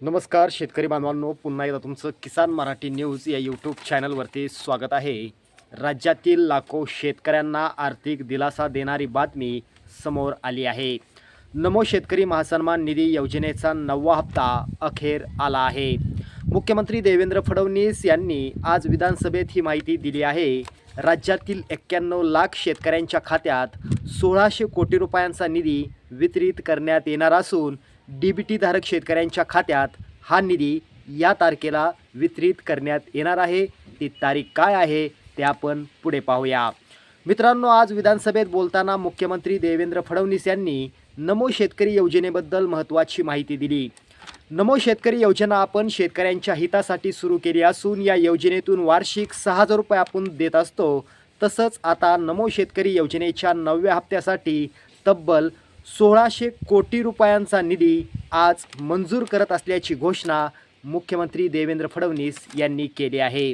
नमस्कार शेतकरी बांधवांनो, पुन्हा एकदा तुमचं किसान मराठी न्यूज या यूट्यूब चॅनलवरती स्वागत आहे. राज्यातील लाखो शेतकऱ्यांना आर्थिक दिलासा देणारी बातमी समोर आली आहे. नमो शेतकरी महासन्मान निधी योजनेचा 9वा हप्ता अखेर आला आहे. मुख्यमंत्री देवेंद्र फडणवीस यांनी आज विधानसभेत ही माहिती दिली आहे. राज्यातील 91 लाख शेतकऱ्यांच्या खात्यात 1600 कोटी रुपयांचा निधी वितरित करण्यात येणार असून डीबीटी धारक शेतकऱ्यांच्या खात्यात हा निधी या तारखेला वितरित करण्यात येणार आहे. ती तारीख काय आहे ते आपण पुढे पाहूया. मित्रांनो, आज विधानसभेत बोलताना मुख्यमंत्री देवेंद्र फडणवीस यांनी नमो शेतकरी योजनेबद्दल महत्त्वाची माहिती दिली. नमो शेतकरी योजना आपण शेतकऱ्यांच्या हितासाठी सुरू केली असून या योजनेतून वार्षिक 6,000 रुपये आपण देत असतो. तसंच आता नमो शेतकरी योजनेच्या 9व्या हप्त्यासाठी तब्बल 1600 कोटी रुपयांचा निधी आज मंजूर करत असल्याची घोषणा मुख्यमंत्री देवेंद्र फडणवीस यांनी केली आहे.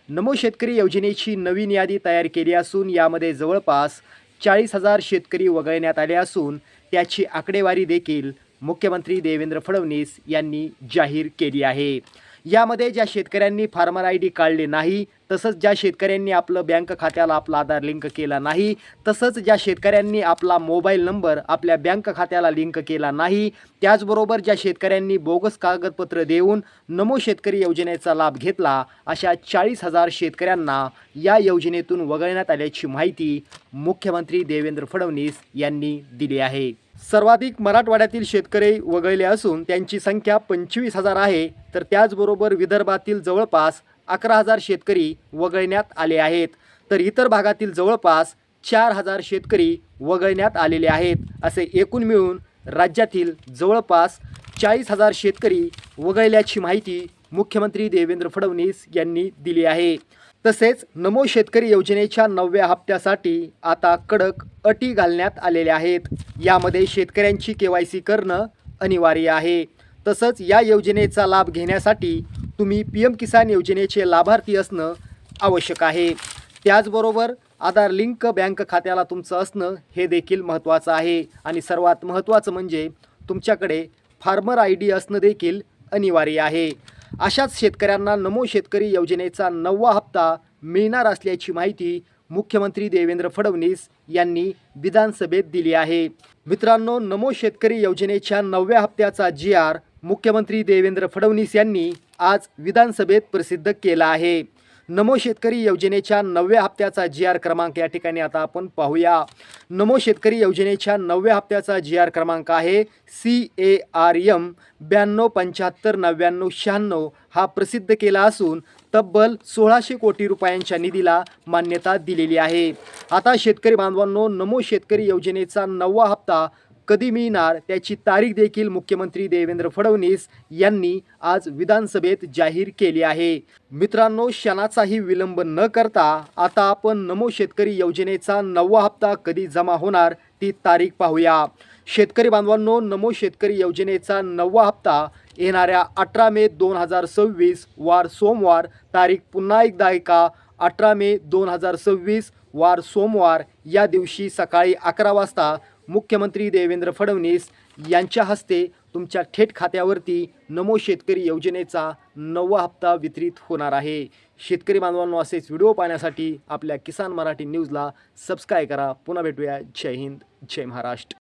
नमो शेतकरी योजनेची नवीन यादी तयार केली असून यामध्ये जवळपास 40,000 शेतकरी वगळण्यात आले असून त्याची आकडेवारी देखील मुख्यमंत्री देवेंद्र फडणवीस यांनी जाहीर केली आहे. यामध्ये ज्या शेतकऱ्यांनी फार्मर ID काढले नाही, तसंच ज्या शेतकऱ्यांनी आपलं बँक खात्याला आपला आधार लिंक केला नाही, तसंच ज्या शेतकऱ्यांनी आपला मोबाईल नंबर आपल्या बँक खात्याला लिंक केला नाही, त्याचबरोबर ज्या शेतकऱ्यांनी बोगस कागदपत्र देऊन नमो शेतकरी योजनेचा लाभ घेतला, अशा 40,000 शेतकऱ्यांना या योजनेतून वगळण्यात आल्याची माहिती मुख्यमंत्री देवेंद्र फडणवीस यांनी दिली आहे. सर्वाधिक मराठवाड्यातील शेतकरी वगळले असून त्यांची संख्या 25,000 आहे. तर त्याचबरोबर विदर्भातील जवळपास 11,000 शेतकरी वगळण्यात आले आहेत. तर इतर भागातील जवळपास 4,000 शेतकरी वगळण्यात आलेले आहेत. असे एकूण मिळून राज्यातील जवळपास 40,000 शेतकरी वगळल्याची माहिती मुख्यमंत्री देवेंद्र फडणवीस यांनी दिली आहे. तसेच नमो शेतकरी योजनेच्या 9व्या हप्त्यासाठी आता कडक अटी घालण्यात आलेल्या आहेत. यामध्ये शेतकऱ्यांची KYC करणं अनिवार्य आहे. तसंच या योजनेचा लाभ घेण्यासाठी तुम्ही PM किसान योजनेचे लाभार्थी असणं आवश्यक आहे. त्याचबरोबर आधार लिंक बँक खात्याला तुमचं असणं हे देखील महत्त्वाचं आहे. आणि सर्वात महत्त्वाचं म्हणजे तुमच्याकडे फार्मर ID असणं देखील अनिवार्य आहे. अशाच शेतकऱ्यांना नमो शेतकरी योजनेचा 9वा हप्ता मिळणार असल्याची माहिती मुख्यमंत्री देवेंद्र फडणवीस यांनी विधानसभेत दिली आहे. मित्रांनो, नमो शेतकरी योजनेच्या 9व्या हप्त्याचा GR मुख्यमंत्री देवेंद्र फडणवीस यांनी आज विधानसभेत प्रसिद्ध केला आहे. नमो शेतकरी योजनेच्या 9व्या हप्त्याचा GR क्रमांक या ठिकाणी आता आपण पाहूया. नमो शेतकरी योजनेच्या 9व्या हप्त्याचा GR क्रमांक आहे CARM 92759996. हा प्रसिद्ध केला असून तब्बल 1600 कोटी रुपयांच्या निधीला मान्यता दिलेली आहे. आता शेतकरी बांधवांनो, नमो शेतकरी योजनेचा 9वा हप्ता कधी मिळणार त्याची तारीख देखील मुख्यमंत्री देवेंद्र फडणवीस यांनी आज विधानसभेत जाहीर केली आहे. मित्रांनो, क्षणाचाही विलंब न करता आता आपण नमो शेतकरी योजनेचा 9वा हप्ता कधी जमा होणार ती तारीख पाहूया. शेतकरी बांधवांनो, नमो शेतकरी योजनेचा 9वा हप्ता येणाऱ्या 18 मे 2026 वार सोमवार, तारीख पुन्हा एकदा ऐका, 18 मे 2026 वार सोमवार या दिवशी सकाळी 11 वाजता मुख्यमंत्री देवेंद्र फडणवीस यांच्या हस्ते तुमच्या थेट खात्यावरती नमो शेतकरी योजनेचा 9वा हप्ता वितरित होणार आहे. शेतकरी बांधवांनो, असेच व्हिडिओ पाहण्यासाठी आपल्या किसान मराठी न्यूजला सबस्क्राईब करा. पुन्हा भेटूया. जय हिंद, जय महाराष्ट्र.